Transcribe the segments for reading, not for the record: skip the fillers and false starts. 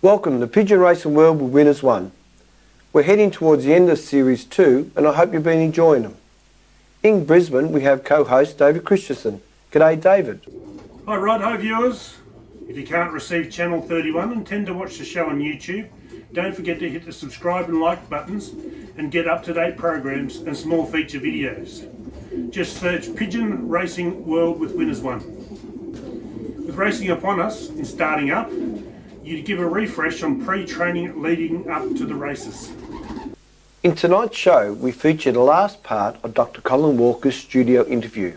Welcome to Pigeon Racing World with Winners1. We're heading towards the end of Series 2 and I hope you've been enjoying them. In Brisbane we have co-host David Christensen. G'day David. Hi Rod, viewers. If you can't receive Channel 31 and tend to watch the show on YouTube, don't forget to hit the subscribe and like buttons and get up-to-date programs and small feature videos. Just search Pigeon Racing World with Winners1. With racing upon us and starting up, you'd give a refresh on pre-training leading up to the races. In tonight's show we feature the last part of Dr. Colin Walker's studio interview.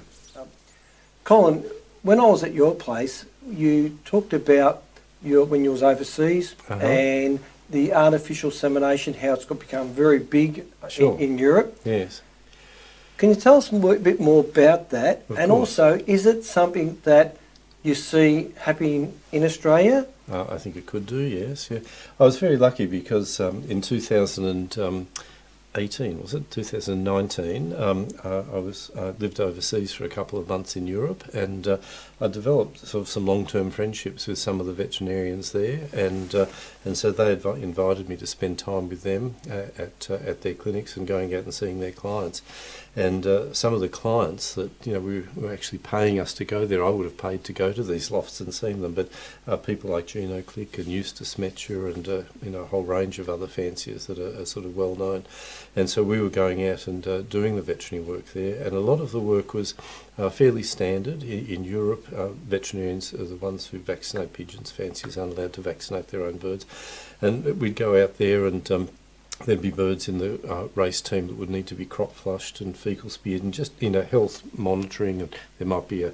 Colin, when I was at your place, you talked about when you was overseas and the artificial insemination, how it's become very big in Europe. Yes. Can you tell us a bit more about that? And also, is it something that you see happening in Australia? I think it could do, yes. Yeah. I was very lucky because in 2018, was it? 2019, I lived overseas for a couple of months in Europe, and I developed sort of some long-term friendships with some of the veterinarians there, and so they invited me to spend time with them at their clinics and going out and seeing their clients. And some of the clients that were actually paying us to go there, I would have paid to go to these lofts and seen them, but people like Gino Click and Eustace Metcher and a whole range of other fanciers that are sort of well known. And so we were going out and doing the veterinary work there, and a lot of the work was fairly standard. In Europe, veterinarians are the ones who vaccinate pigeons. Fanciers aren't allowed to vaccinate their own birds. And we'd go out there and there'd be birds in the race team that would need to be crop flushed and fecal speared, and just health monitoring. And there might be a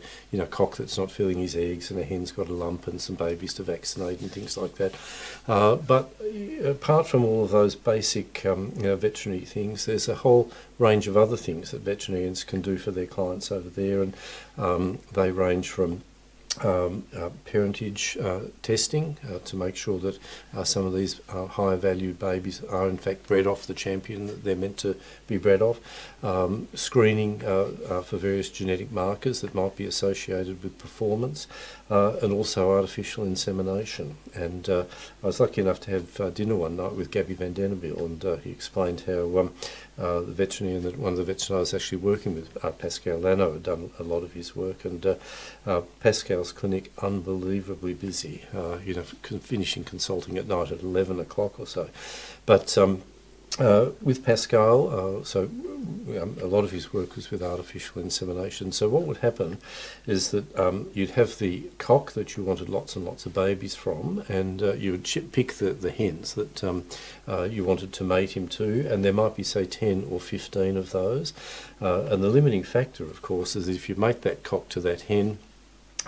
cock that's not filling his eggs, and a hen's got a lump, and some babies to vaccinate and things like that. But apart from all of those basic veterinary things, there's a whole range of other things that veterinarians can do for their clients over there, and they range from parentage testing to make sure that some of these higher valued babies are in fact bred off the champion that they're meant to be bred off, screening for various genetic markers that might be associated with performance, and also artificial insemination. And I was lucky enough to have dinner one night with Gabby Van Denneville, and he explained how the veterinarian, one of the vets I was actually working with, Pascal Lano, had done a lot of his work, and Pascal's clinic unbelievably busy, finishing consulting at night at 11 o'clock or so. But with Pascal, a lot of his work was with artificial insemination. So what would happen is that you'd have the cock that you wanted lots and lots of babies from, and you would pick the hens that you wanted to mate him to, and there might be, say, 10 or 15 of those. And the limiting factor, of course, is if you mate that cock to that hen,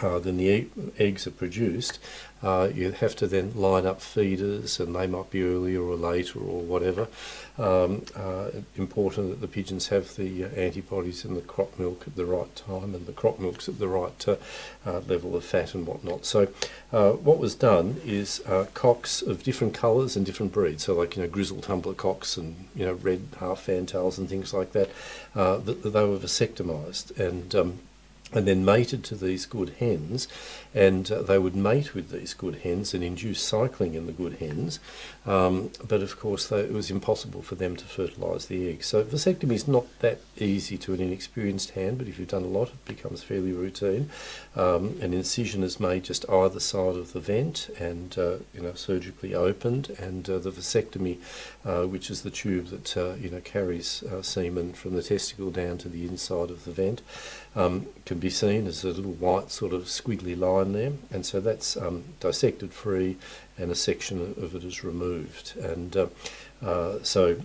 then the eggs are produced. You have to then line up feeders, and they might be earlier or later or whatever. Important that the pigeons have the antibodies in the crop milk at the right time, and the crop milk's at the right level of fat and whatnot. So what was done is cocks of different colours and different breeds, so like grizzle tumbler cocks and red half fantails and things like that, that they were vasectomised and then mated to these good hens, and they would mate with these good hens and induce cycling in the good hens, but of course it was impossible for them to fertilise the eggs. So vasectomy is not that easy to an inexperienced hand, but if you've done a lot it becomes fairly routine. An incision is made just either side of the vent and surgically opened, and the vasectomy, which is the tube that carries semen from the testicle down to the inside of the vent, can be seen as a little white sort of squiggly line there, and so that's dissected free, and a section of it is removed, and so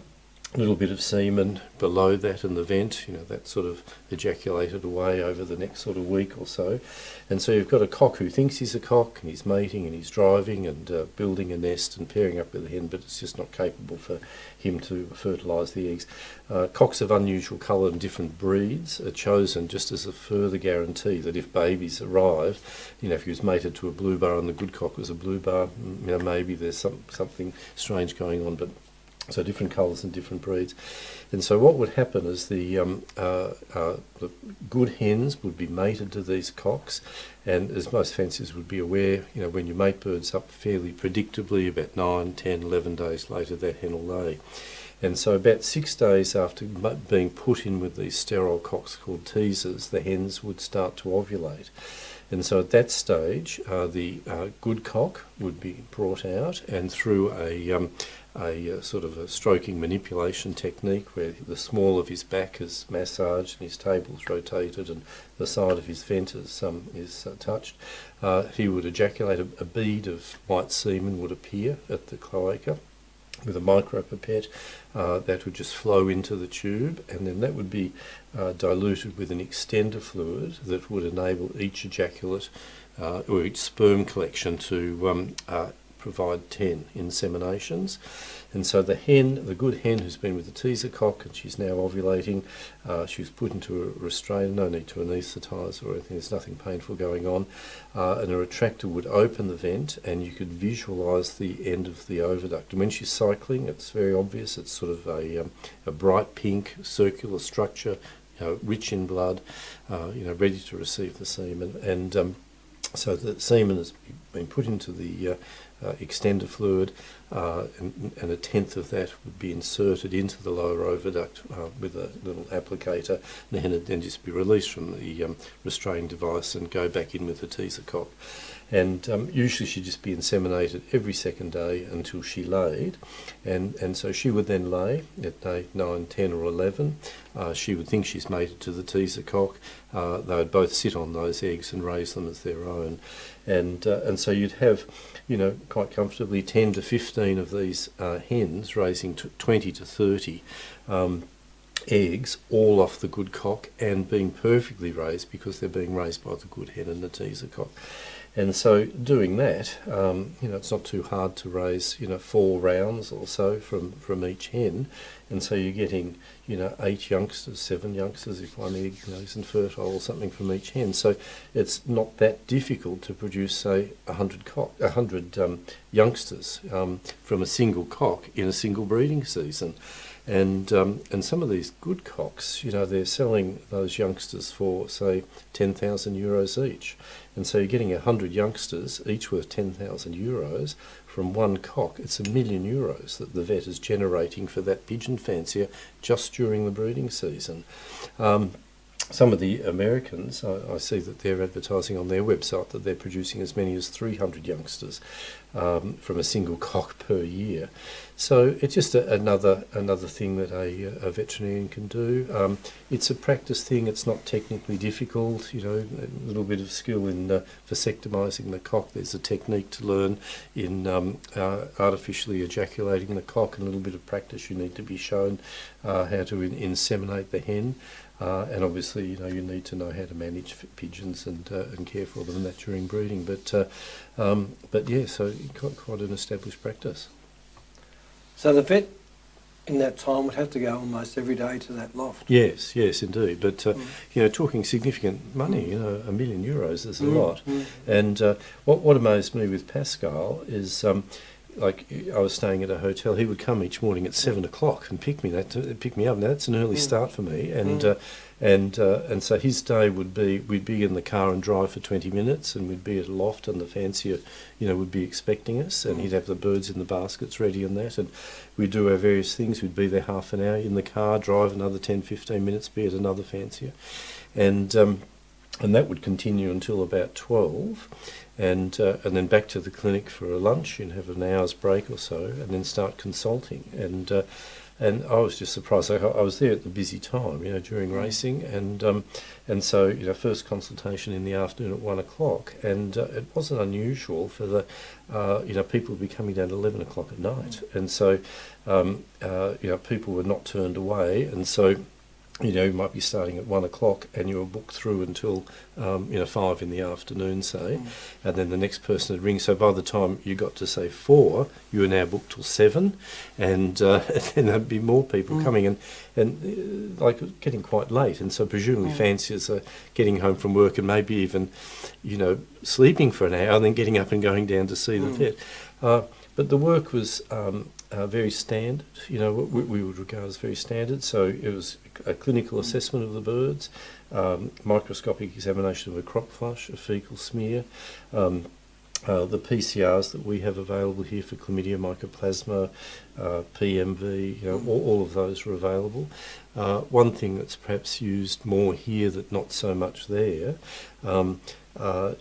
a little bit of semen below that in the vent, that sort of ejaculated away over the next sort of week or so. And so you've got a cock who thinks he's a cock, and he's mating and he's driving and building a nest and pairing up with a hen, but it's just not capable for him to fertilise the eggs. Cocks of unusual colour and different breeds are chosen just as a further guarantee that if babies arrive, if he was mated to a blue bar and the good cock was a blue bar, maybe there's something strange going on, but So different colours and different breeds. And so what would happen is the good hens would be mated to these cocks, and as most fanciers would be aware, when you mate birds up fairly predictably, about 9, 10, 11 days later that hen will lay. And so about 6 days after being put in with these sterile cocks called teasers, the hens would start to ovulate. And so at that stage, the good cock would be brought out, and through a sort of a stroking manipulation technique where the small of his back is massaged and his table's rotated and the side of his vent is touched, he would ejaculate. A bead of white semen would appear at the cloaca with a micropipette that would just flow into the tube, and then that would be diluted with an extender fluid that would enable each ejaculate or each sperm collection to provide 10 inseminations. And so the good hen who's been with the teaser cock and she's now ovulating, she was put into a restrainer, no need to anaesthetise or anything, there's nothing painful going on, and a retractor would open the vent and you could visualise the end of the oviduct. And when she's cycling, it's very obvious, it's sort of a bright pink circular structure, rich in blood, ready to receive the semen. And so the semen has been put into the extender fluid, and a tenth of that would be inserted into the lower oviduct with a little applicator, and then it'd then just be released from the restraining device and go back in with the teaser cock. And usually she'd just be inseminated every second day until she laid, and so she would then lay at day 9, 10 or 11. She would think she's mated to the teaser cock. They would both sit on those eggs and raise them as their own, and so you'd have quite comfortably 10 to 15 of these hens raising 20 to 30 eggs, all off the good cock and being perfectly raised because they're being raised by the good hen and the teaser cock. And so doing that, it's not too hard to raise, 4 rounds or so from each hen. And so you're getting, 8 youngsters, 7 youngsters if one egg isn't fertile or something from each hen. So it's not that difficult to produce, say, 100 youngsters from a single cock in a single breeding season. And some of these good cocks, they're selling those youngsters for, say, 10,000 euros each. And so you're getting 100 youngsters, each worth 10,000 euros, from one cock. It's €1 million that the vet is generating for that pigeon fancier just during the breeding season. Some of the Americans, I see that they're advertising on their website that they're producing as many as 300 youngsters from a single cock per year. So it's just another thing that a veterinarian can do. It's a practice thing. It's not technically difficult. A little bit of skill in vasectomising the cock. There's a technique to learn in artificially ejaculating the cock, and a little bit of practice. You need to be shown how to inseminate the hen. And obviously, you need to know how to manage pigeons and care for them and that during breeding. But yeah, so quite an established practice. So the vet in that time would have to go almost every day to that loft. Yes, indeed. But talking significant money, €1 million is a lot. And what amazed me with Pascal is. Like I was staying at a hotel, he would come each morning at 7 o'clock and pick me up. Now that's an early start for me, and so his day would be we'd be in the car and drive for 20 minutes, and we'd be at a loft, and the fancier, would be expecting us, and he'd have the birds in the baskets ready and that, and we'd do our various things. We'd be there half an hour in the car, drive another 10-15 minutes, be at another fancier, and that would continue until about 12. And then back to the clinic for a lunch and have an hour's break or so, and then start consulting. And I was just surprised. I was there at the busy time, during racing, and so first consultation in the afternoon at 1 o'clock, and it wasn't unusual for the people would be coming down at 11 o'clock at night, and so people were not turned away, and so. You might be starting at 1 o'clock and you were booked through until 5 in the afternoon, say, and then the next person would ring. So by the time you got to say 4, you were now booked till 7, and then there'd be more people coming, and like getting quite late. And so presumably fanciers are getting home from work and maybe even, sleeping for an hour and then getting up and going down to see the vet. But the work was very standard, what we would regard as very standard. So it was a clinical assessment of the birds, microscopic examination of a crop flush, a fecal smear, the PCRs that we have available here for chlamydia, mycoplasma, PMV, all of those are available. One thing that's perhaps used more here that not so much there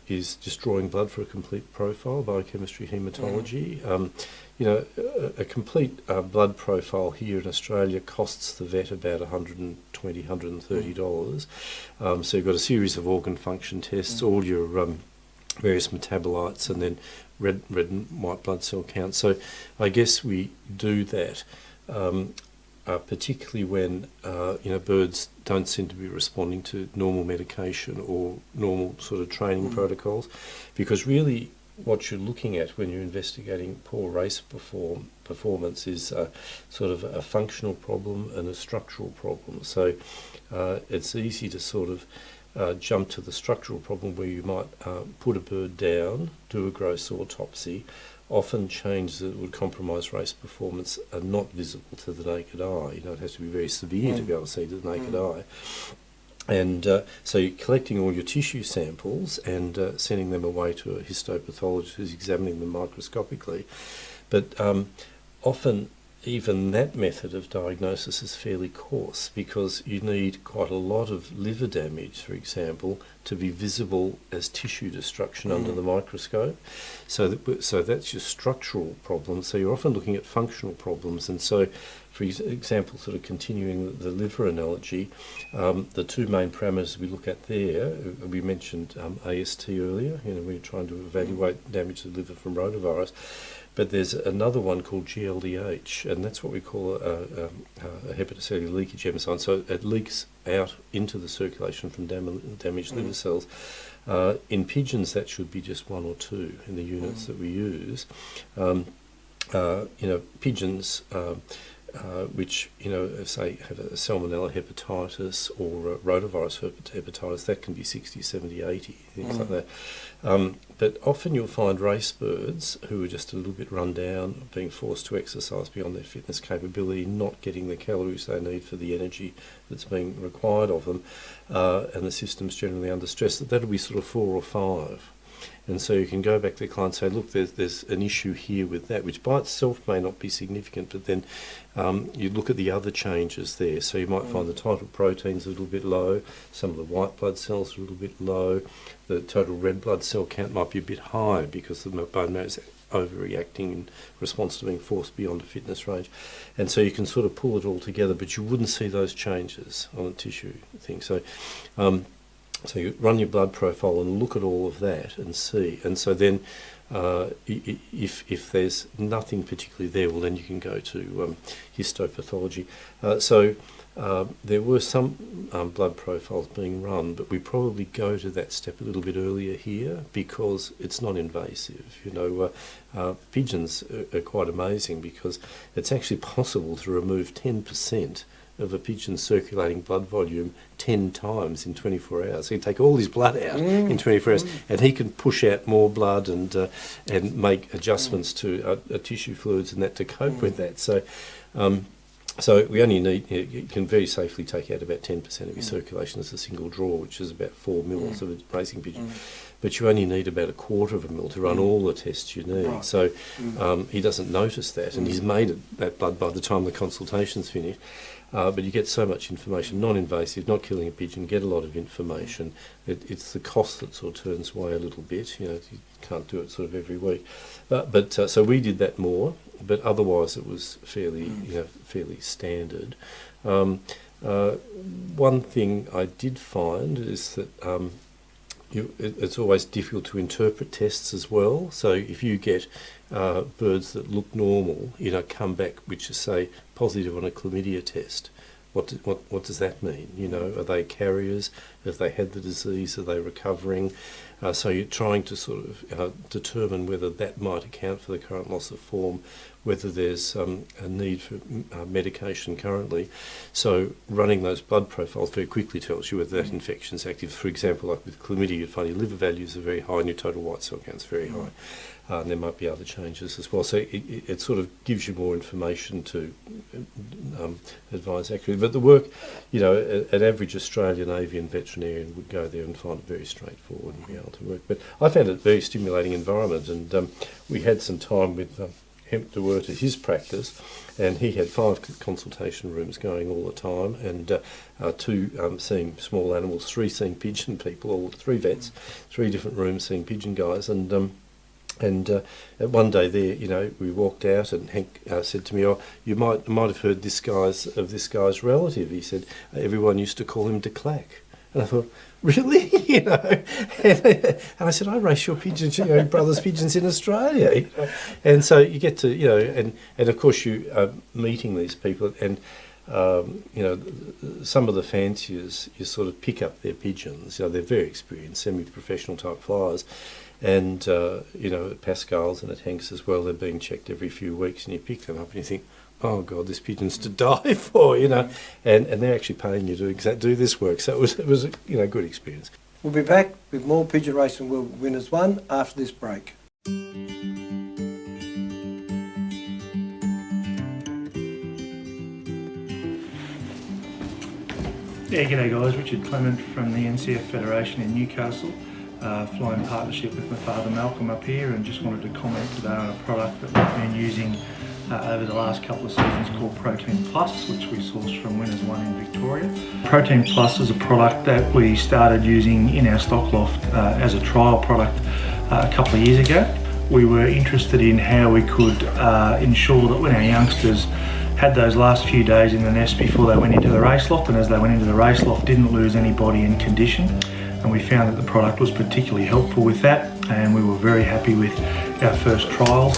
is just drawing blood for a complete profile, biochemistry, haematology. A complete blood profile here in Australia costs the vet about $120, $130. So you've got a series of organ function tests, all your various metabolites, and then red and white blood cell counts. So I guess we do that, particularly when birds don't seem to be responding to normal medication or normal sort of training protocols, because really what you're looking at when you're investigating poor race performance is sort of a functional problem and a structural problem. So it's easy to sort of jump to the structural problem where you might put a bird down, do a gross autopsy. Often changes that would compromise race performance are not visible to the naked eye. It has to be very severe to be able to see to the naked eye. And so you're collecting all your tissue samples and sending them away to a histopathologist who's examining them microscopically. But often even that method of diagnosis is fairly coarse, because you need quite a lot of liver damage, for example, to be visible as tissue destruction under the microscope. So that's your structural problem. So you're often looking at functional problems. And so, for example, sort of continuing the liver analogy, the two main parameters we look at there, we mentioned AST earlier, we're trying to evaluate damage to the liver from rotavirus. But there's another one called GLDH, and that's what we call a hepatocellular leakage enzyme. So it leaks out into the circulation from damaged liver cells. In pigeons, that should be just 1 or 2 in the units that we use. Pigeons, which say have a salmonella hepatitis or a rotavirus hepatitis, that can be 60, 70, 80, things like that. But often you'll find race birds who are just a little bit run down, being forced to exercise beyond their fitness capability, not getting the calories they need for the energy that's being required of them, and the system's generally under stress. That'll be sort of 4 or 5. And so you can go back to the client and say, look, there's an issue here with that, which by itself may not be significant, but then you look at the other changes there. So you might find the total protein's a little bit low, some of the white blood cells are a little bit low, the total red blood cell count might be a bit high because the bone marrow is overreacting in response to being forced beyond a fitness range. And so you can sort of pull it all together, but you wouldn't see those changes on a tissue thing. So you run your blood profile and look at all of that and see. And so then if there's nothing particularly there, well, then you can go to histopathology. There were some blood profiles being run, but we probably go to that step a little bit earlier here because it's not invasive. Pigeons are quite amazing because it's actually possible to remove 10% of a pigeon's circulating blood volume 10 times in 24 hours. So he can take all his blood out in 24 hours, and he can push out more blood and make adjustments to tissue fluids and that to cope with that. So we only need, you can very safely take out about 10% of your circulation as a single draw, which is about 4 mils of a racing pigeon. But you only need about 1/4 of a mil to run all the tests you need. Right. So he doesn't notice that, and he's made that blood by the time the consultation's finished. But you get so much information, non-invasive, not killing a pigeon, get a lot of information. It's the cost that sort of turns away a little bit. You can't do it sort of every week. So we did that more, but otherwise it was fairly standard. One thing I did find is that it's always difficult to interpret tests as well. So if you get birds that look normal, come back, which is say positive on a chlamydia test, what does that mean? Are they carriers? Have they had the disease? Are they recovering? So you're trying to sort of determine whether that might account for the current loss of form, whether there's a need for medication currently. So running those blood profiles very quickly tells you whether that infection's active. For example, like with chlamydia, you'd find your liver values are very high and your total white cell count's very high. And there might be other changes as well. So it sort of gives you more information to advise accurately. But the work, you know, an average Australian avian veterinarian would go there and find it very straightforward and be able to work. But I found it a very stimulating environment, and we had some time with Hemp de Wert at his practice, and he had 5 consultation rooms going all the time, and 2 seeing small animals, 3 seeing pigeon people, all 3 vets, 3 different rooms seeing pigeon guys, and one day there, you know, we walked out, and Hank said to me, "Oh, you might have heard this guy's relative." He said everyone used to call him de Clack, and I thought, really, you know? And I said, "I race your pigeons, you know, brother's pigeons in Australia," you know? And so you get to, you know, and of course you are meeting these people, and you know, some of the fanciers, you sort of pick up their pigeons. You know, they're very experienced, semi-professional type flyers. And, you know, at Pascal's and at Hank's as well, they're being checked every few weeks, and you pick them up and you think, oh God, this pigeon's to die for, you know, and they're actually paying you to do this work. So it was a, you know, good experience. We'll be back with more Pigeon Racing World Winners 1 after this break. Yeah, g'day guys, Richard Clement from the NCF Federation in Newcastle. Flying partnership with my father Malcolm up here, and just wanted to comment today on a product that we've been using over the last couple of seasons called Protein Plus, which we sourced from Winners1 in Victoria. Protein Plus is a product that we started using in our stock loft as a trial product a couple of years ago. We were interested in how we could ensure that when our youngsters had those last few days in the nest before they went into the race loft, and as they went into the race loft didn't lose any body in condition. And we found that the product was particularly helpful with that, and we were very happy with our first trials.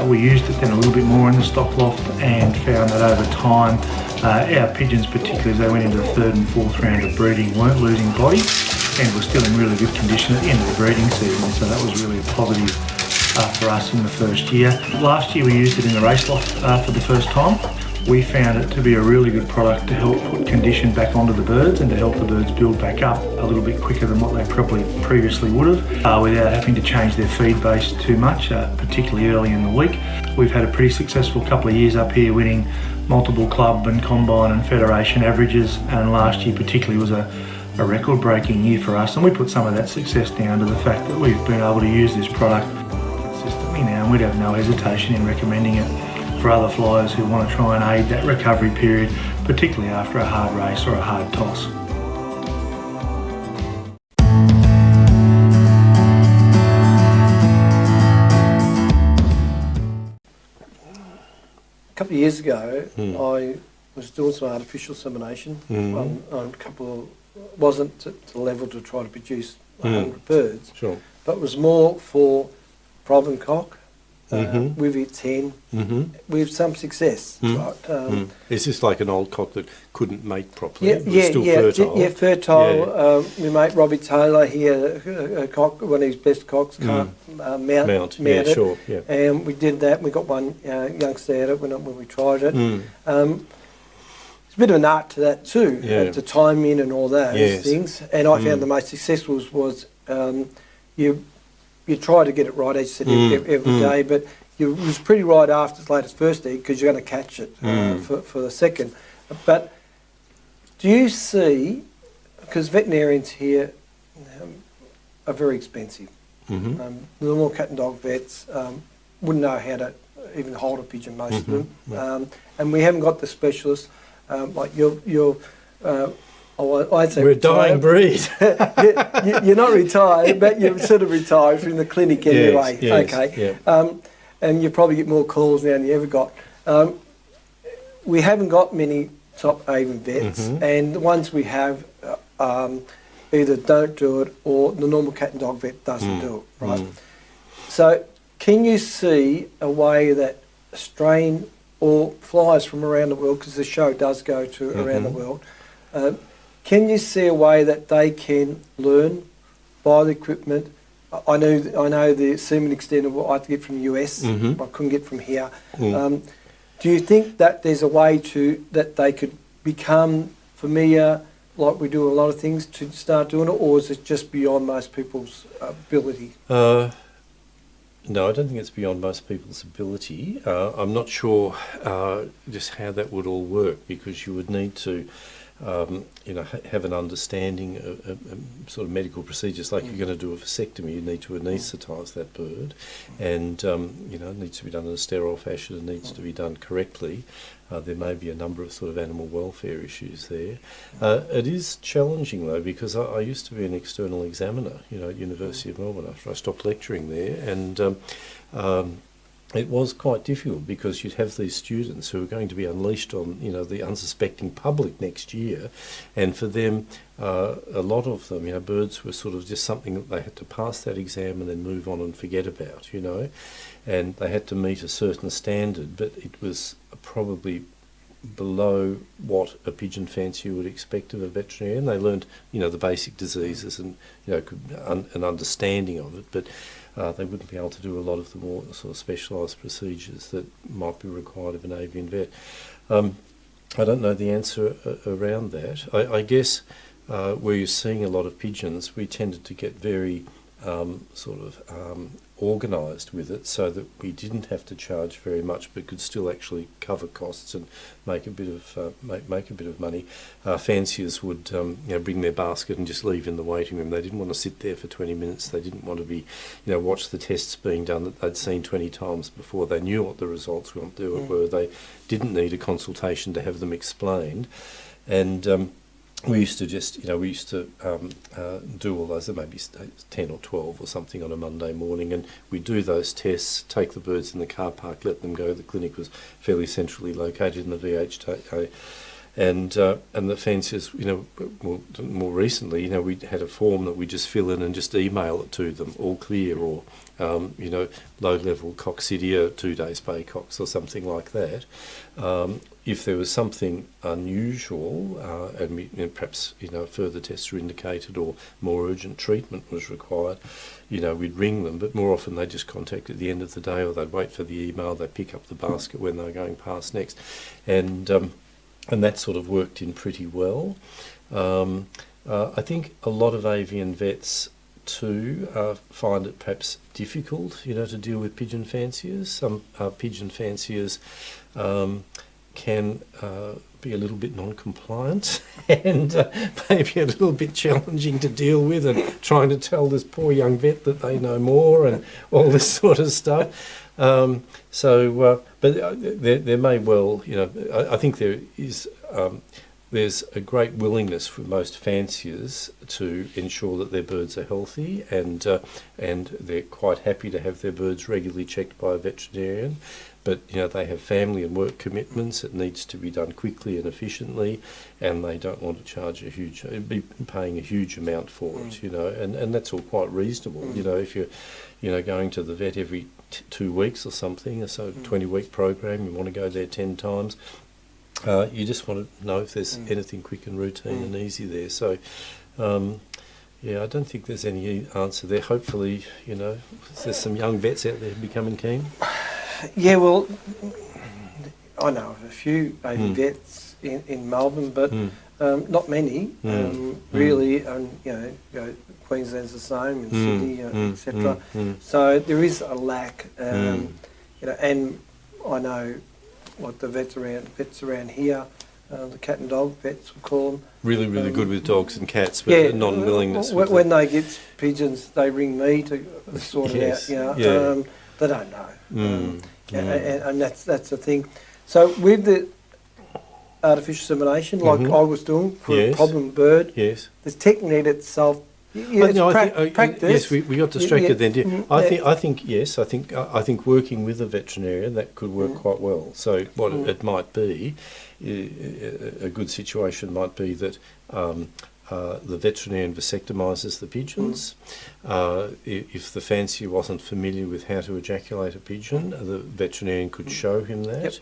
We used it then a little bit more in the stock loft and found that over time our pigeons, particularly as they went into the 3rd and 4th round of breeding, weren't losing body and were still in really good condition at the end of the breeding season. So that was really a positive for us in the first year. Last year we used it in the race loft for the first time. We found it to be a really good product to help put condition back onto the birds and to help the birds build back up a little bit quicker than what they probably previously would have, without having to change their feed base too much, particularly early in the week. We've had a pretty successful couple of years up here, winning multiple club and combine and federation averages, and last year particularly was a record-breaking year for us, and we put some of that success down to the fact that we've been able to use this product consistently now, and we'd have no hesitation in recommending it for other flyers who want to try and aid that recovery period, particularly after a hard race or a hard toss. A couple of years ago, I was doing some artificial insemination on a couple of, wasn't at the level to try to produce 100 birds, Sure. but was more for proven cock, with its hen, with some success. Right? Is this like an old cock that couldn't mate properly? Still fertile? Yeah, fertile. My mate Robbie Taylor here, a cock, one of his best cocks, can't mount yeah, it. sure. Yeah. And we did that. We got one youngster at it when we tried it. It's a bit of an art to that too, to time in and all those things. And I found the most successful was you try to get it right, as you said, every day, but you was pretty right after its latest first egg because you're going to catch it for the second. But do you see, because veterinarians here are very expensive, the normal cat and dog vets wouldn't know how to even hold a pigeon, most of them, and we haven't got the specialists like your I'd say we're a dying breed. You're not retired, but you're sort of retired from the clinic anyway. Yes, okay. Yeah. And you probably get more calls now than you ever got. We haven't got many top avian vets, and the ones we have either don't do it or the normal cat and dog vet doesn't do it, right? So can you see a way that Australian or flyers from around the world, because the show does go to around the world, can you see a way that they can learn, buy the equipment, I know the semen extender what I had to get from the US. Mhm. I couldn't get from here. Mm. Do you think that there's a way that they could become familiar, like we do a lot of things, to start doing it, or is it just beyond most people's ability? No, I don't think it's beyond most people's ability. I'm not sure just how that would all work, because you would need to, have an understanding of sort of medical procedures. Like you're going to do a vasectomy, you need to anaesthetise that bird, and it needs to be done in a sterile fashion. It needs to be done correctly. There may be a number of sort of animal welfare issues there. It is challenging though, because I used to be an external examiner, at University of Melbourne after I stopped lecturing there, and it was quite difficult, because you'd have these students who are going to be unleashed on, the unsuspecting public next year, and for them, a lot of them, birds were sort of just something that they had to pass that exam and then move on and forget about, and they had to meet a certain standard, but it was probably below what a pigeon fancier would expect of a veterinarian. They learned, the basic diseases and, an understanding of it, but they wouldn't be able to do a lot of the more sort of specialised procedures that might be required of an avian vet. I don't know the answer around that. I guess where you're seeing a lot of pigeons, we tended to get very organised with it, so that we didn't have to charge very much, but could still actually cover costs and make a bit of make a bit of money. Fanciers would bring their basket and just leave in the waiting room. They didn't want to sit there for 20 minutes. They didn't want to be watch the tests being done that they'd seen 20 times before. They knew what the results were. They didn't need a consultation to have them explained, and we used to just, do all those, there may be 10 or 12 or something on a Monday morning, and we'd do those tests, take the birds in the car park, let them go. The clinic was fairly centrally located in the VHA, and the fanciers, more recently, we had a form that we just fill in and just email it to them, all clear, or, low-level coccidia, 2 days baycox or something like that. If there was something unusual, and perhaps further tests were indicated or more urgent treatment was required, we'd ring them. But more often they just contact at the end of the day, or they'd wait for the email. They'd pick up the basket when they were going past next, and that sort of worked in pretty well. I think a lot of avian vets too find it perhaps difficult, to deal with pigeon fanciers. Some pigeon fanciers can be a little bit non-compliant and maybe a little bit challenging to deal with, and trying to tell this poor young vet that they know more and all this sort of stuff. But there may well, I think there is, there's a great willingness for most fanciers to ensure that their birds are healthy, and they're quite happy to have their birds regularly checked by a veterinarian. But they have family and work commitments. It needs to be done quickly and efficiently, and they don't want to be paying a huge amount for it. And that's all quite reasonable. If you're going to the vet every 2 weeks or something, so a 20-week program, you want to go there 10 times. You just want to know if there's anything quick and routine and easy there. So, I don't think there's any answer there. Hopefully, there's some young vets out there becoming keen. Yeah, well, I know of a few avian vets in Melbourne, but not many, really. Queensland's the same, in Sydney, etc. So there is a lack, and I know, like the vets around here, the cat and dog vets, we call them. Really good with dogs and cats, but non-willingness. When they get pigeons, they ring me to sort it out. They don't know, and that's the thing. So with the artificial insemination, like I was doing for a problem bird, the technique itself. Practice. Yes, we got distracted then. I think working with a veterinarian, that could work quite well. So what it might be, a good situation might be that the veterinarian vasectomizes the pigeons. If the fancier wasn't familiar with how to ejaculate a pigeon, the veterinarian could show him that,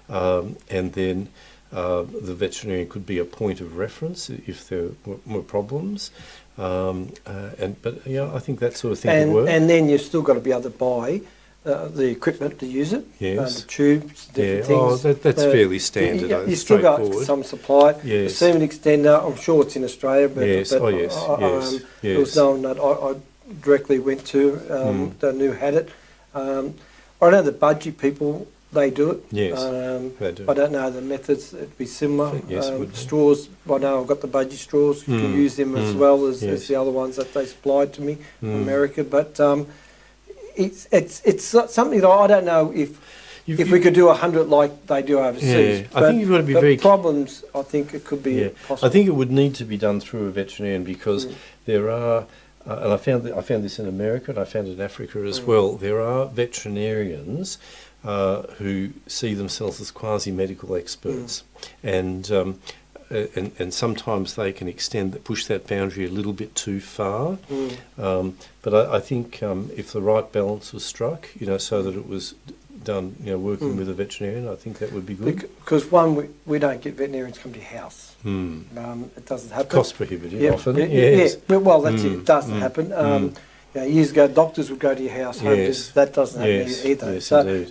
and then the veterinarian could be a point of reference if there were problems. But I think that sort of thing would work. And then you've still got to be able to buy the equipment to use it. Yes. The tubes, different things. That's fairly standard. You still got some supply. Yes. The semen extender, I'm sure it's in Australia, but, Yes. but Yes. there was no one that I directly went to that knew had it. I know the budgie people, they do it. Yes, they do. I don't know the methods. It'd be similar. Yes, it would be. Straws. I know I've got the budgie straws. You can use them as well as the other ones that they supplied to me from America. But it's something that I don't know if we could do 100 like they do overseas. Yeah, I think you've got to be very problems. I think it could be possible. I think it would need to be done through a veterinarian because there are. And I found this in America, and I found it in Africa as well. There are veterinarians who see themselves as quasi-medical experts, and sometimes they can push that boundary a little bit too far. But I think if the right balance was struck, so that it was done, working with a veterinarian, I think that would be good. Because we don't get veterinarians come to your house. It doesn't happen. Cost prohibitive often. Yes. Yeah. Well, that's it. It doesn't happen. Years ago, doctors would go to your house. Home visits. That doesn't happen either. Yes,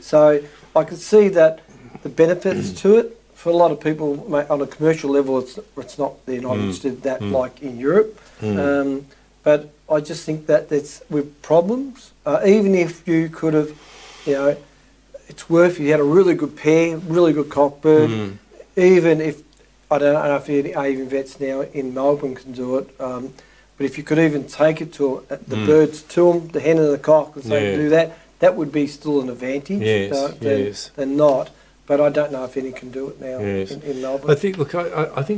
so I could see that the benefits to it for a lot of people on a commercial level. It's not. They're not interested in that like in Europe. But I just think that that's with problems. Even if you could have, it's worth. You had a really good pair, really good cockbird. Even if I don't know if even vets now in Melbourne can do it, but if you could even take it to the birds to them, the hen and the cock, and say do that, that would be still an advantage than not. But I don't know if any can do it now in Melbourne. I think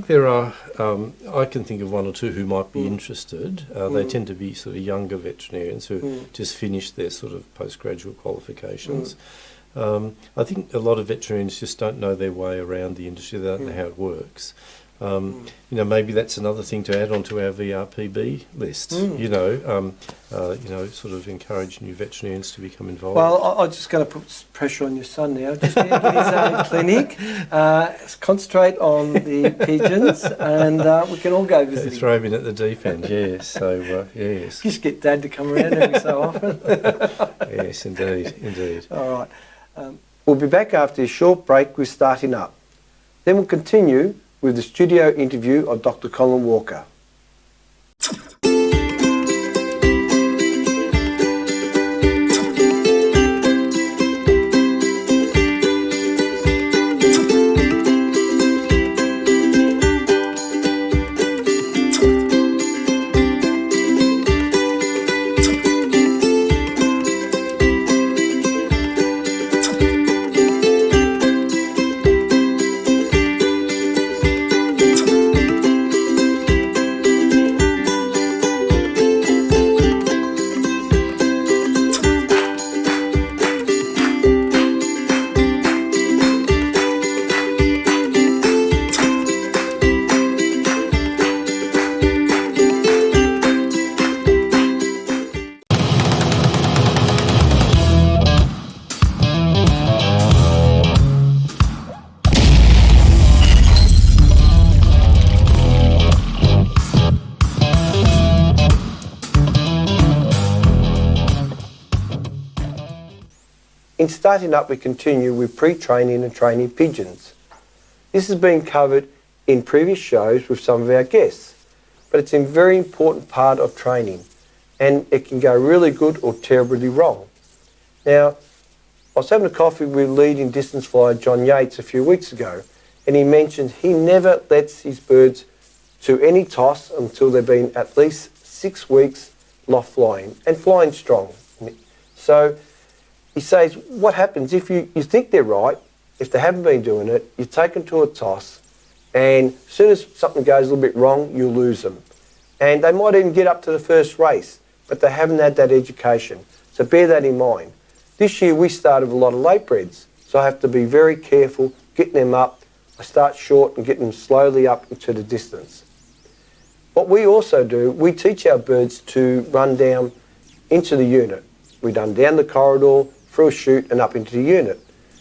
there are. I can think of one or two who might be interested. They tend to be sort of younger veterinarians who just finished their sort of postgraduate qualifications. I think a lot of veterinarians just don't know their way around the industry. They don't know how it works. Maybe that's another thing to add onto our VRPB list. Sort of encourage new veterinarians to become involved. Well, I'm just going to put pressure on your son now. Just get his own clinic. Concentrate on the pigeons, and we can all go visit. Throw him in at the deep end. Yes. So yes. Just get Dad to come around every so often. Yes, indeed. All right. We'll be back after a short break with Starting Up. Then we'll continue with the studio interview of Dr. Colin Walker. In Starting Up, we continue with pre-training and training pigeons. This has been covered in previous shows with some of our guests, but it's a very important part of training, and it can go really good or terribly wrong. Now, I was having a coffee with leading distance flyer John Yates a few weeks ago, and he mentioned he never lets his birds to any toss until they've been at least 6 weeks loft flying and flying strong. So he says, what happens if you think they're right, if they haven't been doing it, you take them to a toss, and as soon as something goes a little bit wrong, you lose them. And they might even get up to the first race, but they haven't had that education. So bear that in mind. This year we started with a lot of late breds, so I have to be very careful getting them up. I start short and get them slowly up into the distance. What we also do, we teach our birds to run down into the unit. We run down the corridor, through a chute and up into the unit.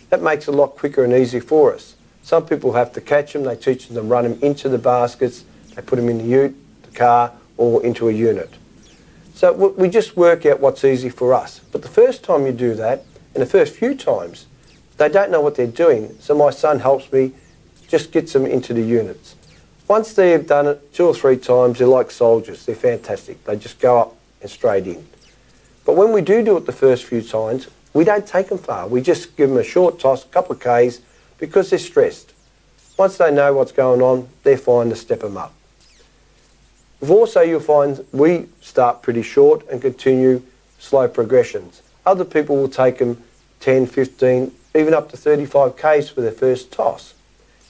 That makes it a lot quicker and easier for us. Some people have to catch them, they teach them to run them into the baskets, they put them in the ute, the car, or into a unit. So we just work out what's easy for us. But the first time you do that, and the first few times, they don't know what they're doing. So my son helps me, just gets them into the units. Once they've done it 2 or 3 times, they're like soldiers. They're fantastic. They just go up and straight in. But when we do it the first few times, we don't take them far. We just give them a short toss, a couple of Ks, because they're stressed. Once they know what's going on, they're fine to step them up. Also, you'll find we start pretty short and continue slow progressions. Other people will take them 10, 15, even up to 35 Ks for their first toss.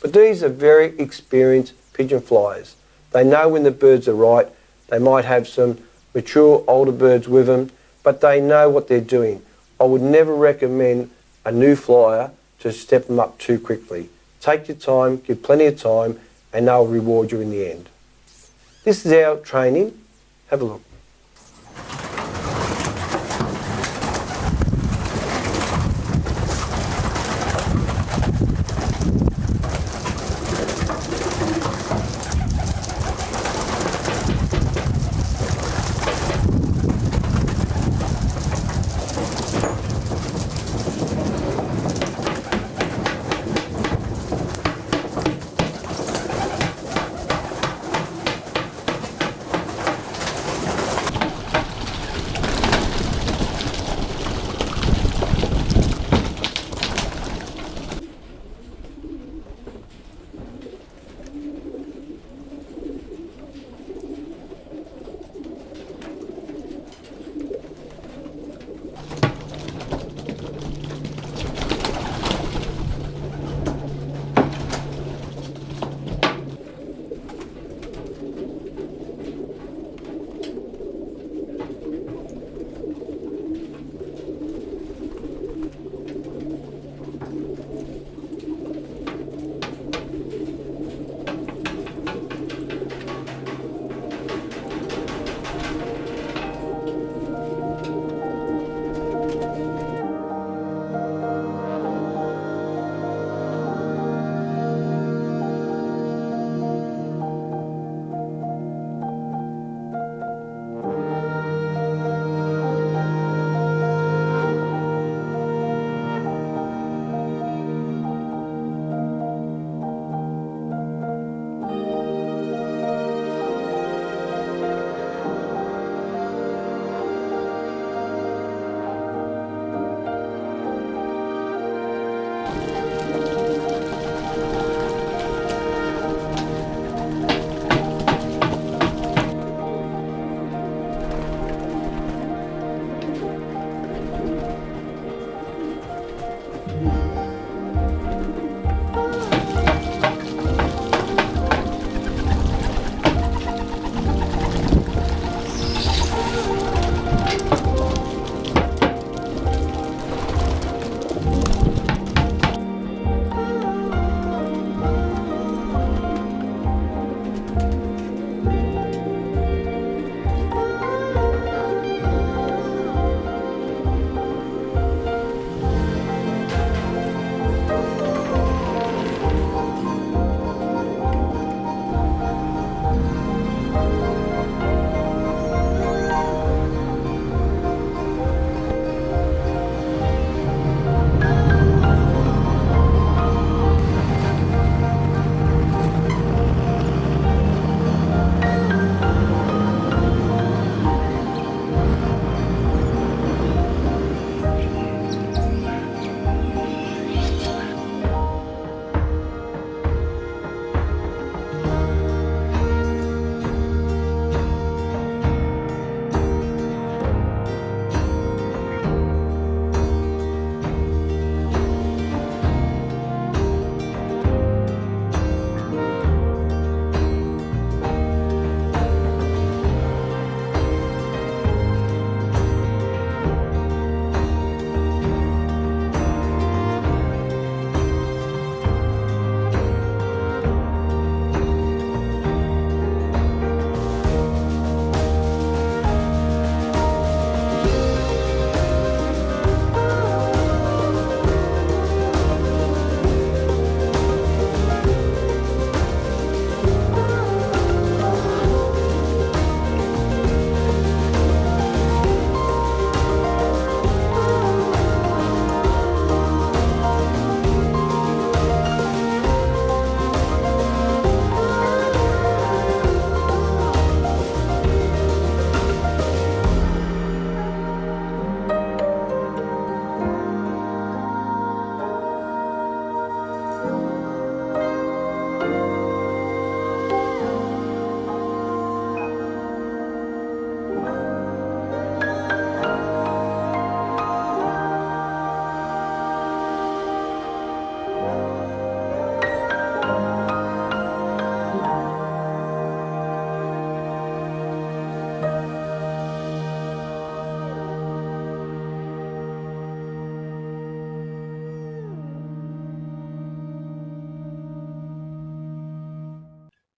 But these are very experienced pigeon flyers. They know when the birds are right. They might have some mature older birds with them, but they know what they're doing. I would never recommend a new flyer to step them up too quickly. Take your time, give plenty of time, and they'll reward you in the end. This is our training. Have a look.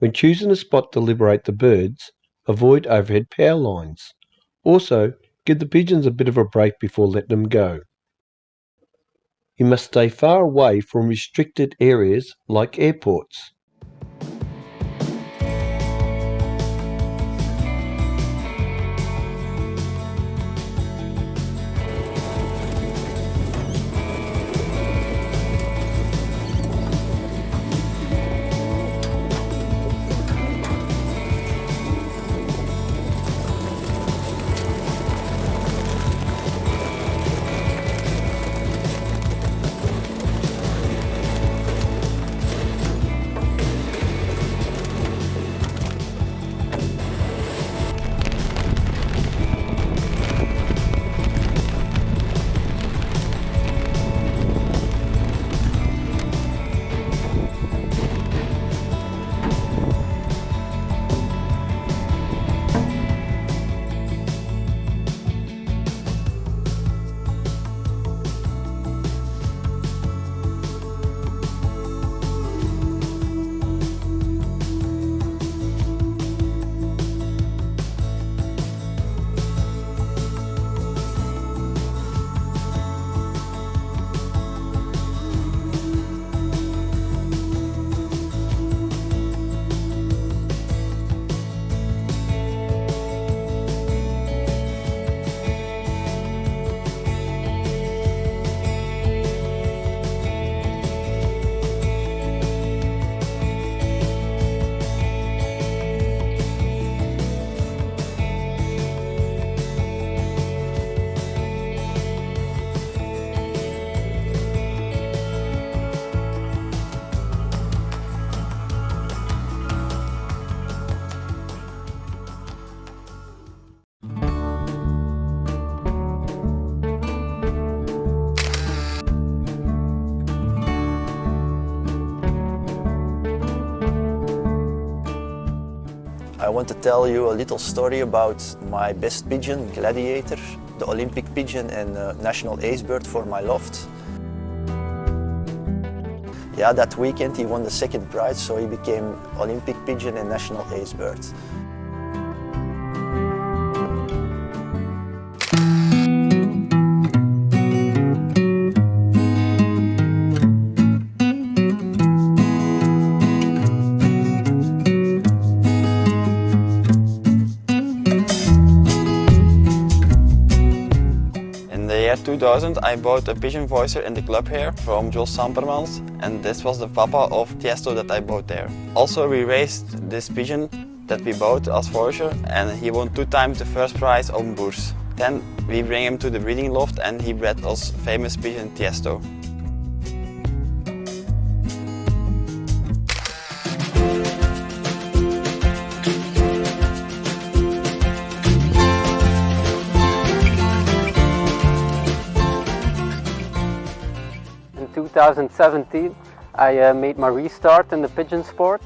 When choosing a spot to liberate the birds, avoid overhead power lines. Also, give the pigeons a bit of a break before letting them go. You must stay far away from restricted areas like airports. I want to tell you a little story about my best pigeon, Gladiator, the Olympic pigeon and national ace bird for my loft. Yeah, that weekend he won the second prize, so he became Olympic pigeon and national ace bird. In the year 2000 I bought a pigeon voicer in the club here from Jules Sampermans, and this was the papa of Tiesto that I bought there. Also we raised this pigeon that we bought as voicer, and he won 2 times the first prize on Bourse. Then we bring him to the breeding loft and he bred us famous pigeon Tiesto. In 2017 I made my restart in the pigeon sport,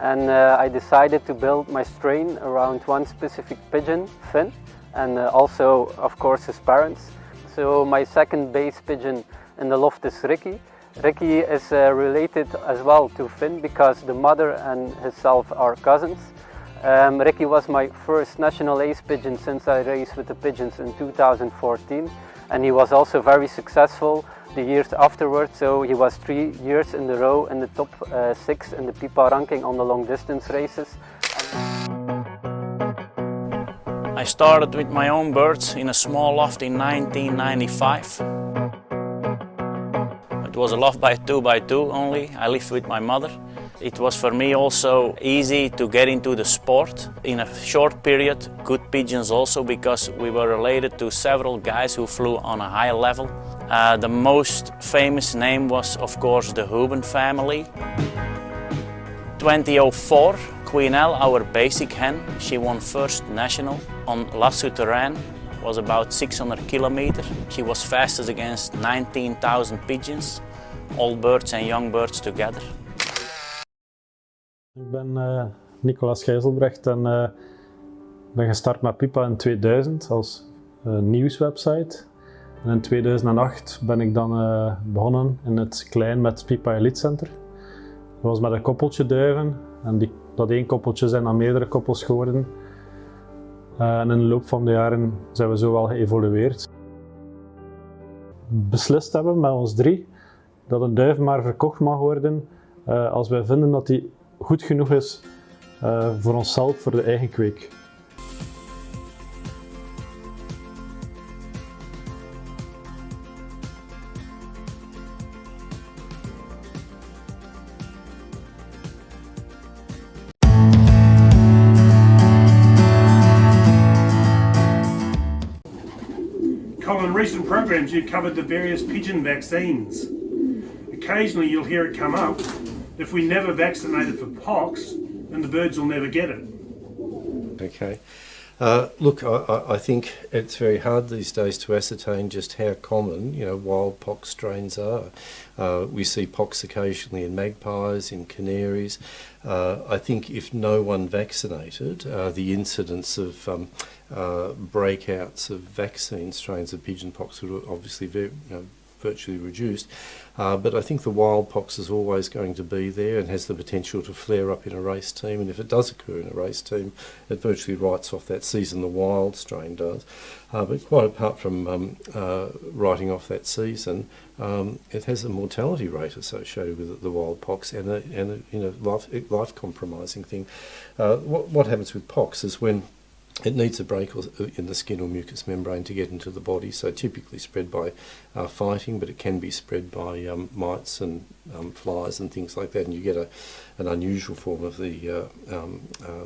and I decided to build my strain around one specific pigeon, Finn, and also of course his parents. So my second base pigeon in the loft is Ricky. Ricky is related as well to Finn because the mother and himself are cousins. Ricky was my first national ace pigeon since I raced with the pigeons in 2014, and he was also very successful the years afterwards, so he was 3 years in a row in the top 6 in the PIPA ranking on the long distance races. I started with my own birds in a small loft in 1995. It was a loft by 2x2 only. I lived with my mother. It was for me also easy to get into the sport. In a short period, good pigeons also, because we were related to several guys who flew on a high level. The most famous name was of course the Huben family. 2004, Queen L, our basic hen, she won first national on La Souterraine. Was about 600 kilometers. She was fastest against 19,000 pigeons, old birds and young birds together. Ik ben Nicolas Gijzelbrecht en ben gestart met PIPA in 2000 als nieuwswebsite. En in 2008 ben ik dan begonnen in het klein met PIPA Elite Center. Dat was met een koppeltje duiven en die dat één koppeltje zijn dan meerdere koppels geworden. En in de loop van de jaren zijn we zo wel geëvolueerd. Beslist hebben met ons 3 dat een duif maar verkocht mag worden als wij vinden dat die goed genoeg is voor onszelf, voor de eigen kweek. Colin, in recent programs you've covered the various pigeon vaccines. Occasionally you'll hear it come up, if we never vaccinated for pox, then the birds will never get it. Okay. Look, I think it's very hard these days to ascertain just how common, wild pox strains are. We see pox occasionally in magpies, in canaries. I think if no one vaccinated, the incidence of breakouts of vaccine strains of pigeon pox would obviously virtually reduced. But I think the wild pox is always going to be there and has the potential to flare up in a race team, and if it does occur in a race team, it virtually writes off that season, the wild strain does. But quite apart from writing off that season, it has a mortality rate associated with it, the wild pox, and a life compromising thing. What happens with pox is when it needs a break in the skin or mucous membrane to get into the body, so typically spread by fighting, but it can be spread by mites and flies and things like that, and you get an unusual form of the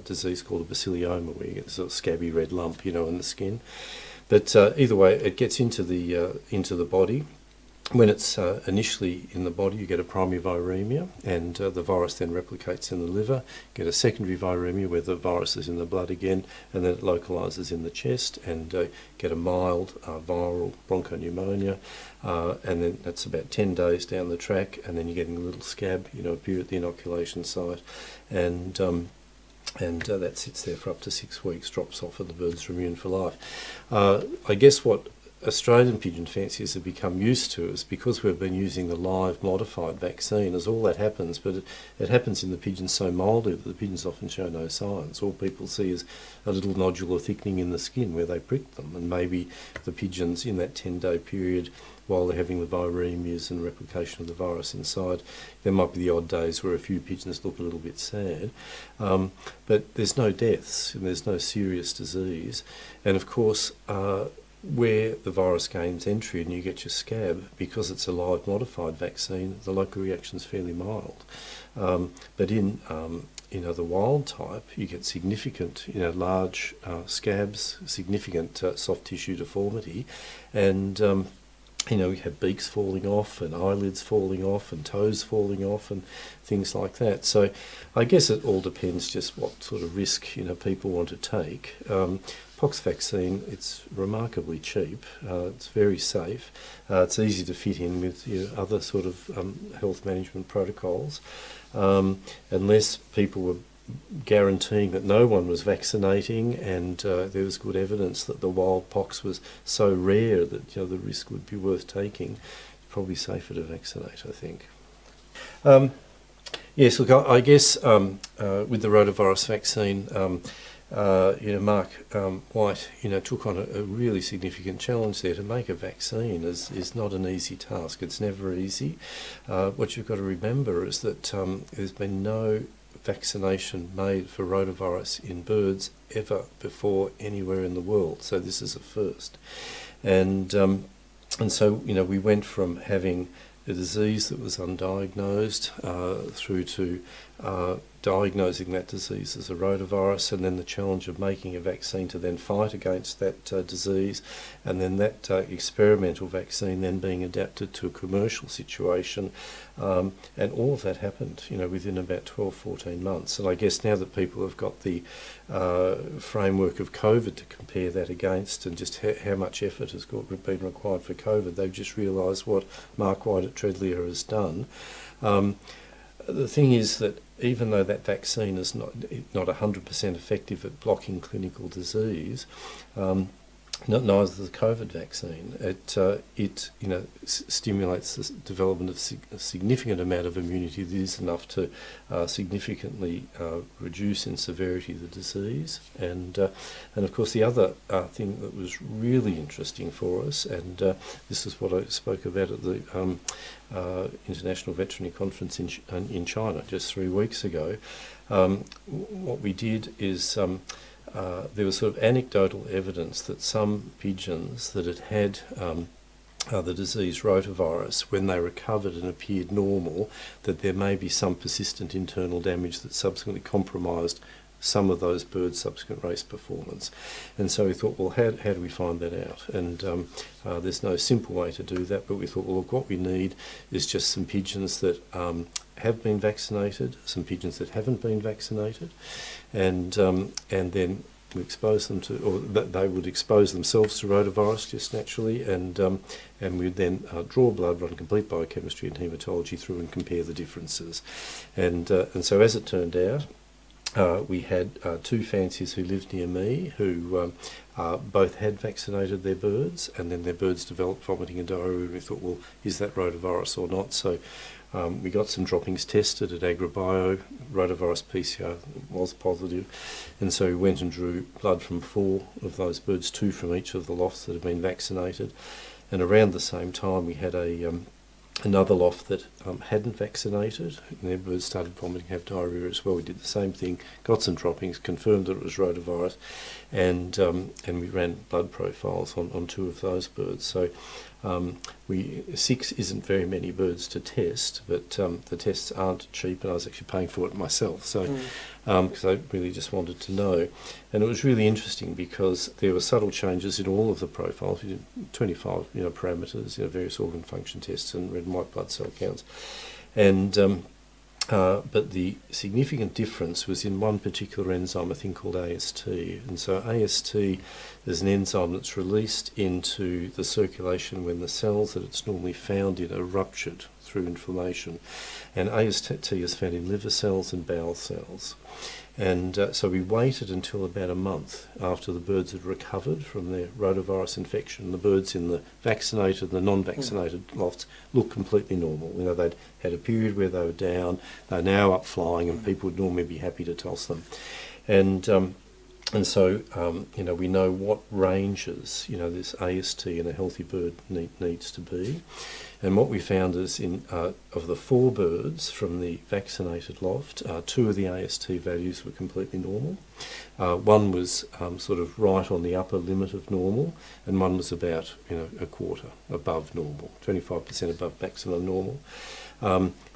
disease called a bacillioma, where you get a sort of scabby red lump, in the skin. But either way, it gets into the body. When it's initially in the body, you get a primary viremia, and the virus then replicates in the liver. Get a secondary viremia where the virus is in the blood again, and then it localises in the chest, and get a mild viral bronchopneumonia, and then that's about 10 days down the track, and then you're getting a little scab, appear at the inoculation site, and that sits there for up to 6 weeks, drops off, and the birds are immune for life. I guess what Australian pigeon fanciers have become used to is because we've been using the live modified vaccine, as all that happens, but it happens in the pigeons so mildly that the pigeons often show no signs. All people see is a little nodular thickening in the skin where they prick them, and maybe the pigeons in that 10-day period, while they're having the viremias and replication of the virus inside, there might be the odd days where a few pigeons look a little bit sad, but there's no deaths and there's no serious disease, and of course where the virus gains entry and you get your scab, because it's a live modified vaccine, the local reaction's fairly mild. But in the wild type, you get significant, large scabs, significant soft tissue deformity, and we have beaks falling off and eyelids falling off and toes falling off and things like that. So I guess it all depends just what sort of risk people want to take. Pox vaccine, it's remarkably cheap, it's very safe, it's easy to fit in with other sort of health management protocols, unless people were guaranteeing that no one was vaccinating and there was good evidence that the wild pox was so rare that the risk would be worth taking. It's probably safer to vaccinate, I think. Yes, look, I guess with the rotavirus vaccine, Mark White, took on a really significant challenge there. To make a vaccine is not an easy task. It's never easy. What you've got to remember is that there's been no vaccination made for rotavirus in birds ever before anywhere in the world. So this is a first. And so, we went from having a disease that was undiagnosed through to diagnosing that disease as a rotavirus, and then the challenge of making a vaccine to then fight against that disease, and then that experimental vaccine then being adapted to a commercial situation, and all of that happened within about 12-14 months. And I guess now that people have got the framework of COVID to compare that against, and just how much effort has been required for COVID, they've just realised what Mark White at Treadlier has done. The thing is that even though that vaccine is not 100% effective at blocking clinical disease, neither the COVID vaccine. It stimulates the development of a significant amount of immunity that is enough to significantly reduce in severity the disease. And of course the other thing that was really interesting for us, and this is what I spoke about at the International Veterinary Conference in China just 3 weeks ago. What we did is there was sort of anecdotal evidence that some pigeons that had the disease rotavirus, when they recovered and appeared normal, that there may be some persistent internal damage that subsequently compromised some of those birds' subsequent race performance. And so we thought, well, how do we find that out? And there's no simple way to do that, but we thought, well, look, what we need is just some pigeons that have been vaccinated, some pigeons that haven't been vaccinated, and then we expose them to, or they would expose themselves to rotavirus just naturally, and we'd then draw blood, run complete biochemistry and haematology through and compare the differences. And so as it turned out, we had 2 fanciers who lived near me who both had vaccinated their birds, and then their birds developed vomiting and diarrhoea, and we thought, well, is that rotavirus or not? So we got some droppings tested at AgriBio. Rotavirus PCR was positive, and so we went and drew blood from 4 of those birds, 2 from each of the lofts that had been vaccinated. And around the same time we had another loft that hadn't vaccinated, and their birds started vomiting, have diarrhoea as well. We did the same thing, got some droppings, confirmed that it was rotavirus, and we ran blood profiles on 2 of those birds. So 6 isn't very many birds to test, but the tests aren't cheap, and I was actually paying for it myself. So because I really just wanted to know, and it was really interesting because there were subtle changes in all of the profiles. We did 25 parameters, various organ function tests and red and white blood cell counts, and but the significant difference was in one particular enzyme, a thing called AST. And so AST is an enzyme that's released into the circulation when the cells that it's normally found in are ruptured through inflammation. And AST is found in liver cells and bowel cells. And so we waited until about a month after the birds had recovered from their rotavirus infection. The birds in the vaccinated and the non-vaccinated lofts looked completely normal. They'd had a period where they were down, they're now up flying, and people would normally be happy to toss them. And so we know what ranges this AST in a healthy bird needs to be. And what we found is of the 4 birds from the vaccinated loft, 2 of the AST values were completely normal. One was sort of right on the upper limit of normal, and one was about a quarter above normal, 25% above maximum normal.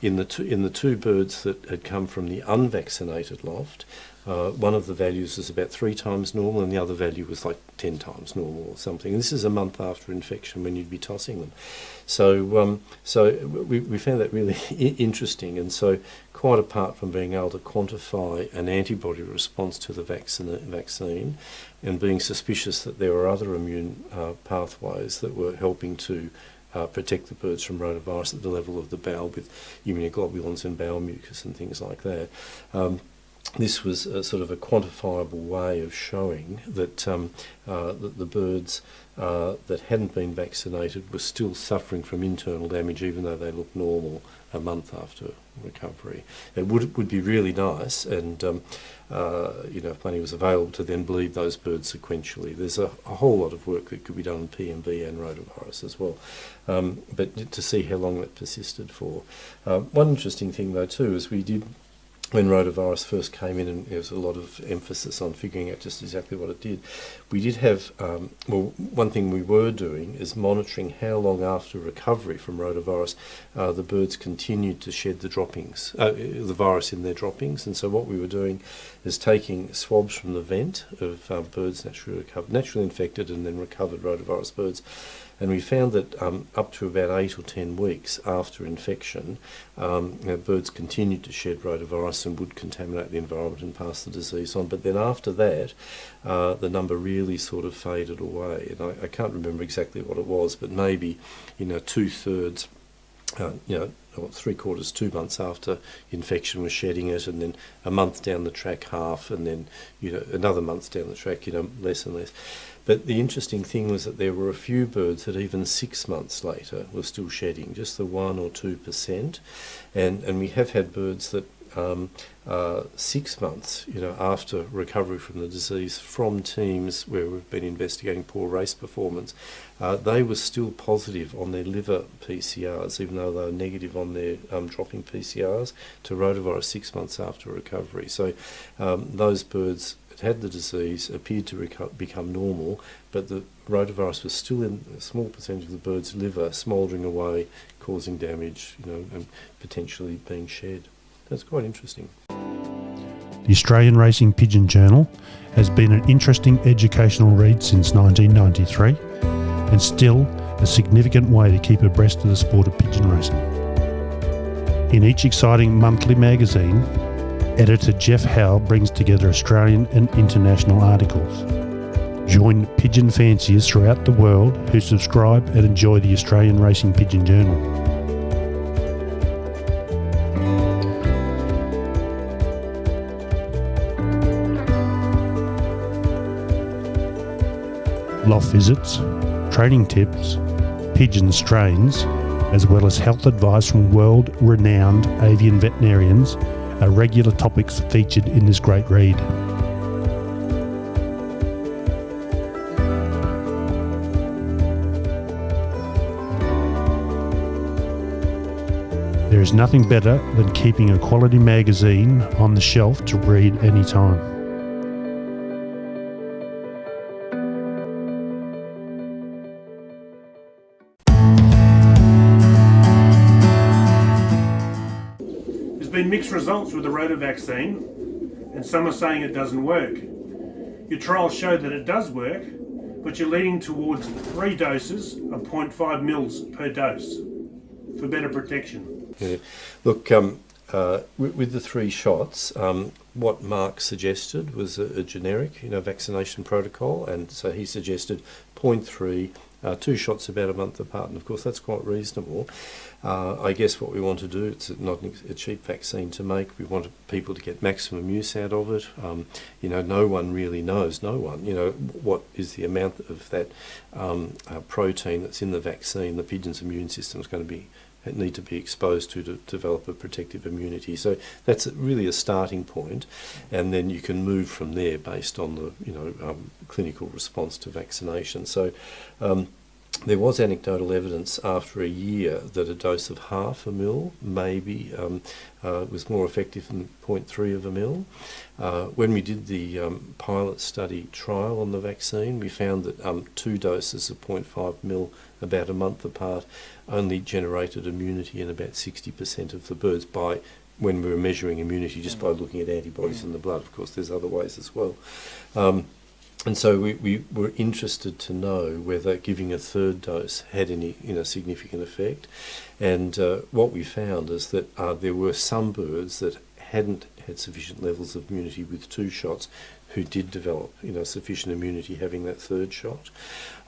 In the 2 birds that had come from the unvaccinated loft, one of the values was about 3 times normal, and the other value was like 10 times normal or something. And this is a month after infection when you'd be tossing them. So we found that really interesting. And so quite apart from being able to quantify an antibody response to the vaccine and being suspicious that there were other immune pathways that were helping to protect the birds from rotavirus at the level of the bowel with immunoglobulins and bowel mucus and things like that, this was a sort of a quantifiable way of showing that the birds that hadn't been vaccinated were still suffering from internal damage, even though they looked normal a month after recovery. It would be really nice, and if money was available, to then bleed those birds sequentially. There's a whole lot of work that could be done on PMV and rotavirus as well, but to see how long that persisted for. One interesting thing though too is we did, when rotavirus first came in, and there was a lot of emphasis on figuring out just exactly what it did, we did have, one thing we were doing is monitoring how long after recovery from rotavirus the birds continued to shed the droppings, the virus in their droppings. And so what we were doing is taking swabs from the vent of birds naturally infected and then recovered rotavirus birds. And we found that up to about 8 or 10 weeks after infection, birds continued to shed rotavirus and would contaminate the environment and pass the disease on. But then after that, the number really sort of faded away. And I can't remember exactly what it was, but maybe 2/3 three-quarters, 2 months after infection was shedding it, and then a month down the track, half, and then another month down the track, less and less. But the interesting thing was that there were a few birds that even 6 months later were still shedding, just the 1 or 2%, and we have had birds that 6 months, after recovery from the disease, from teams where we've been investigating poor race performance, they were still positive on their liver PCRs, even though they were negative on their dropping PCRs to rotavirus 6 months after recovery. So those birds had the disease, appeared to become normal, but the rotavirus was still in a small percentage of the bird's liver, smouldering away, causing damage, and potentially being shed. That's quite interesting. The Australian Racing Pigeon Journal has been an interesting educational read since 1993 and still a significant way to keep abreast of the sport of pigeon racing. In each exciting monthly magazine, editor Jeff Howe brings together Australian and international articles. Join pigeon fanciers throughout the world who subscribe and enjoy the Australian Racing Pigeon Journal. Loft visits, training tips, pigeon strains, as well as health advice from world-renowned avian veterinarians are regular topics featured in this great read. There is nothing better than keeping a quality magazine on the shelf to read anytime. Been mixed results with the rota vaccine, and some are saying it doesn't work. Your trials show that it does work, but you're leaning towards 3 doses of 0.5 mils per dose for better protection. Yeah. Look, with the 3 shots, what Mark suggested was a generic, vaccination protocol, and so he suggested 0.3, 2 shots about a month apart, and of course that's quite reasonable. I guess what we want to do, it's not a cheap vaccine to make, we want people to get maximum use out of it. No one really knows, what is the amount of that protein that's in the vaccine the pigeon's immune system is going to need to be exposed to develop a protective immunity. So that's really a starting point, and then you can move from there based on the clinical response to vaccination. So there was anecdotal evidence after a year that a dose of half a mil maybe was more effective than 0.3 of a mil. When we did the pilot study trial on the vaccine, we found that 2 doses of 0.5 mil about a month apart only generated immunity in about 60% of the birds when we were measuring immunity just by looking at antibodies in the blood. Of course, there's other ways as well. And so we were interested to know whether giving a 3rd dose had any significant effect. And what we found is that there were some birds that hadn't had sufficient levels of immunity with 2 shots who did develop sufficient immunity having that 3rd shot.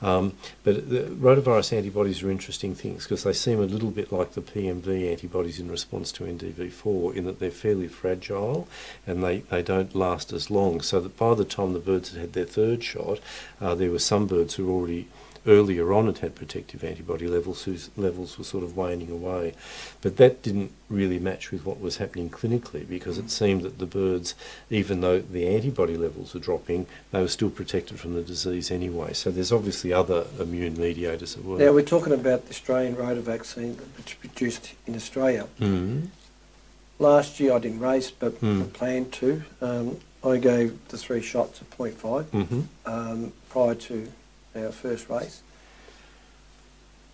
But the rotavirus antibodies are interesting things because they seem a little bit like the PMV antibodies in response to NDV4 in that they're fairly fragile and they don't last as long, so that by the time the birds had their 3rd shot, there were some birds who already earlier on had protective antibody levels whose levels were sort of waning away. But that didn't really match with what was happening clinically, because it seemed that the birds, even though the antibody levels were dropping, they were still protected from the disease anyway. So there's obviously other immune mediators at work. Now we're talking about the Australian rota vaccine which is produced in Australia. Mm-hmm. Last year I didn't race, but I planned to. I gave the 3 shots of 0.5 prior to our first race.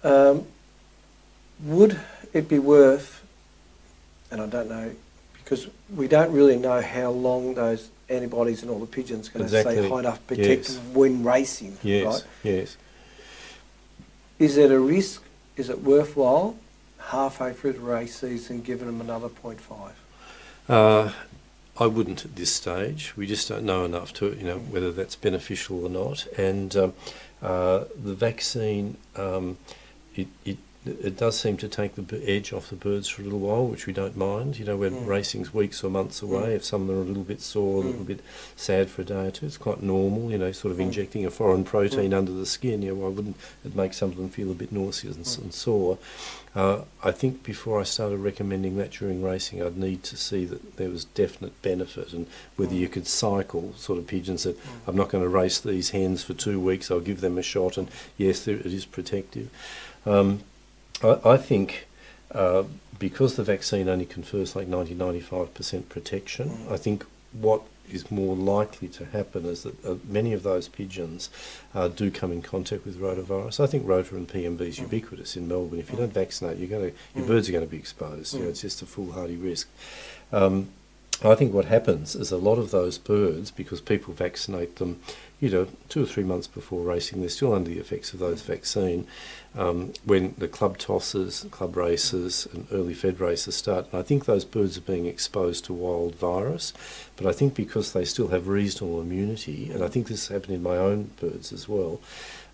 Would it be worth, and I don't know, because we don't really know how long those antibodies in all the pigeons are going to stay high enough protected when racing, right? Yes. Is it a risk? Is it worthwhile halfway through the race season giving them another 0.5? I wouldn't at this stage. We just don't know enough to whether that's beneficial or not. And the vaccine, it does seem to take the edge off the birds for a little while, which we don't mind. You know, when racing's weeks or months away, if some of them are a little bit sore, a little bit sad for a day or two, it's quite normal, you know, sort of injecting a foreign protein under the skin. You know, why wouldn't it make some of them feel a bit nauseous and sore? I think before I started recommending that during racing, I'd need to see that there was definite benefit, and whether you could cycle sort of pigeons that I'm not going to race these hens for 2 weeks, I'll give them a shot, and yes, it is protective. I think because the vaccine only confers like 90-95% protection, I think what is more likely to happen is that many of those pigeons do come in contact with rotavirus. I think rota and PMV is ubiquitous in Melbourne. If you don't vaccinate, your birds are going to be exposed. You know, it's just a foolhardy risk. I think what happens is a lot of those birds, because people vaccinate them, you know, 2 or 3 months before racing, they're still under the effects of those vaccine. When the club tosses, club races and early fed races start, and I think those birds are being exposed to wild virus, but I think because they still have reasonable immunity, and I think this happened in my own birds as well,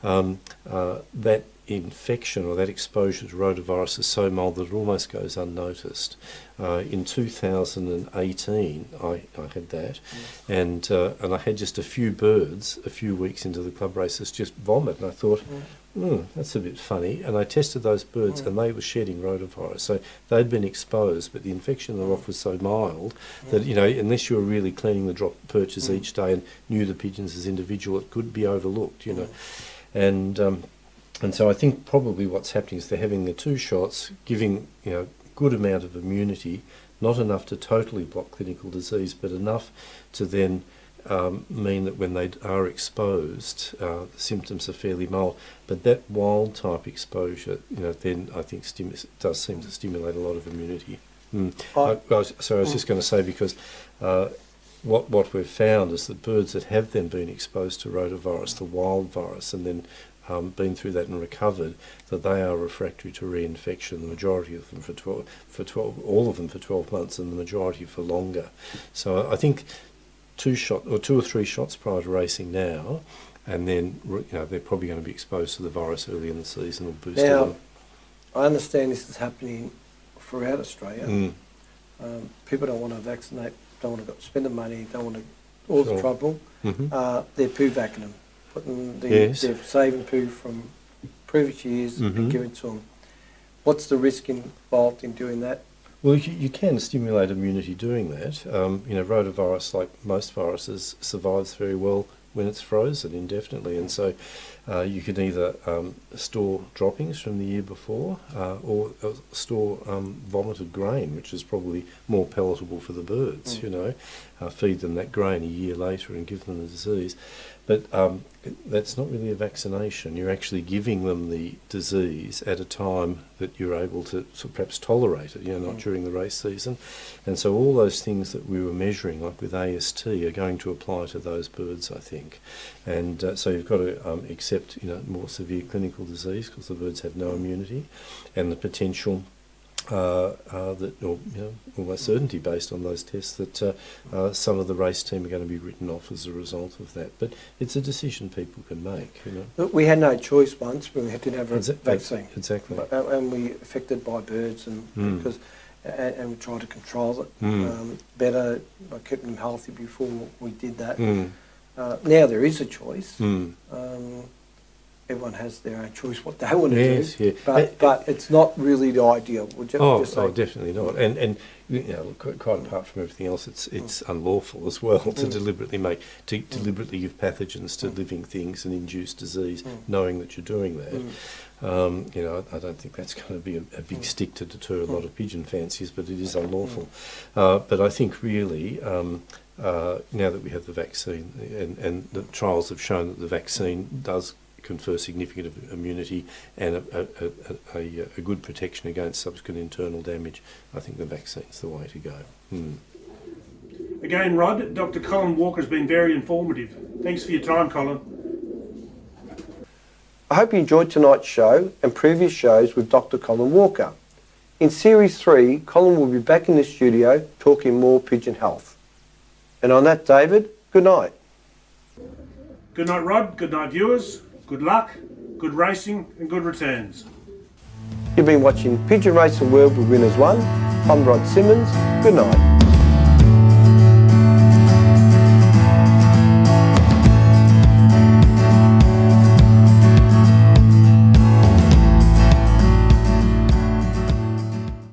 that infection or that exposure to rotavirus is so mild that it almost goes unnoticed. In 2018 I had that, and I had just a few birds a few weeks into the club races just vomit, and I thought, that's a bit funny, and I tested those birds and they were shedding rotavirus, so they'd been exposed, but the infection thereof was so mild that, you know, unless you were really cleaning the drop perches each day and knew the pigeons as individual, it could be overlooked, you know. And so I think probably what's happening is they're having the 2 shots, giving, you know, good amount of immunity, not enough to totally block clinical disease, but enough to then mean that when they are exposed, the symptoms are fairly mild. But that wild type exposure, you know, then I think does seem to stimulate a lot of immunity. I was just going to say, because what we've found is that birds that have then been exposed to rotavirus, the wild virus, and then been through that and recovered, that they are refractory to reinfection, the majority of them all of them for 12 months, and the majority for longer. So I think 2 or 3 shots prior to racing now, and then, you know, they're probably going to be exposed to the virus early in the season, will boost them. Now, I understand this is happening throughout Australia. People don't want to vaccinate, don't want to spend the money, don't want to all the trouble. They're poo-vacking them. They're saving poo from previous years and giving it to them. What's the risk involved in doing that? Well, you can stimulate immunity doing that. You know, rotavirus, like most viruses, survives very well when it's frozen indefinitely, and so you can either store droppings from the year before or store vomited grain, which is probably more palatable for the birds, you know, feed them that grain a year later and give them the disease. But that's not really a vaccination. You're actually giving them the disease at a time that you're able to perhaps tolerate it, you know, not during the race season. And so all those things that we were measuring, like with AST, are going to apply to those birds, I think. And so you've got to accept, you know, more severe clinical disease because the birds have no immunity, and the potential that, or, you know, almost certainty based on those tests that some of the race team are going to be written off as a result of that. But it's a decision people can make, you know. Look, we had no choice once when we didn't have a vaccine. Exactly. And we affected by birds, and because and we tried to control it better by keeping them healthy before we did that. Now there is a choice. Everyone has their own choice what they want to do, but it's not really the ideal. Would you just say? Oh, definitely not. And you know, quite apart from everything else, it's unlawful as well to deliberately deliberately give pathogens to living things and induce disease, knowing that you're doing that. You know, I don't think that's going to be a big stick to deter a lot of pigeon fanciers, but it is unlawful. But I think really, now that we have the vaccine, and the trials have shown that the vaccine does confer significant immunity and a good protection against subsequent internal damage, I think the vaccine's the way to go. Again, Rod, Dr. Colin Walker has been very informative. Thanks for your time, Colin. I hope you enjoyed tonight's show and previous shows with Dr. Colin Walker. In Series 3, Colin will be back in the studio talking more pigeon health. And on that, David, good night. Good night, Rod. Good night, viewers. Good luck, good racing and good returns. You've been watching Pigeon Racing World with Winners1. I'm Rod Simmons. Good night.